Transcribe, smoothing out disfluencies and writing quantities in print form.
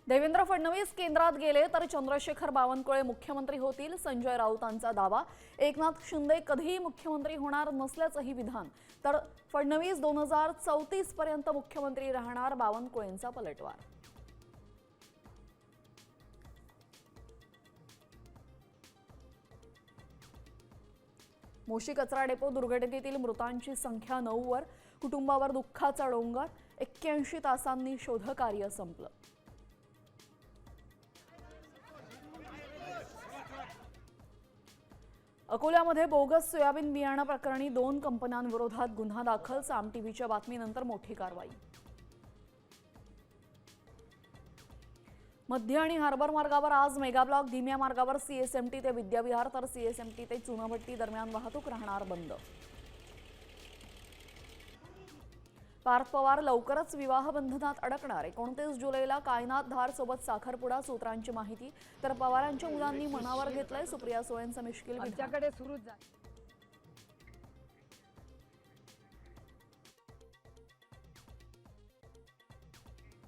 देवेंद्र फडणवीस केंद्रात गेले तर चंद्रशेखर बावनकुळे मुख्यमंत्री होतील, संजय राऊतांचा दावा। एकनाथ शिंदे कधीही मुख्यमंत्री होणार नसल्याचंही विधान। तर फडणवीस 2034 पर्यंत मुख्यमंत्री राहणार, बावनकुळेंचा पलटवार। मोशी कचरा डेपो दुर्घटनेतील मृतांची संख्या 9 वर, कुटुंबावर दुःखाचा डोंगर। 81 तासांनी शोधकार्य संपलं। अकोल्यामध्ये बोगस सोयाबीन बियाणं प्रकरणी 2 कंपन्यांविरोधात गुन्हा दाखल। साम टीव्हीच्या बातमीनंतर मोठी कारवाई। मध्य आणि हार्बर मार्गावर आज मेगाब्लॉक। धीम्या मार्गावर सीएसएमटी ते विद्याविहार तर सीएसएमटी ते चुनाभट्टी दरम्यान वाहतूक राहणार बंद। पार्थ पवार लवकरच विवाह बंधनात अडकणार। 29 जुलैला कायनात धार सोबत साखरपुडा, सूत्रांची माहिती। तर पवारांच्या मुलांनी मनावर घेतलंय सुप्रिया सुळेंचं मिश्किल विधान।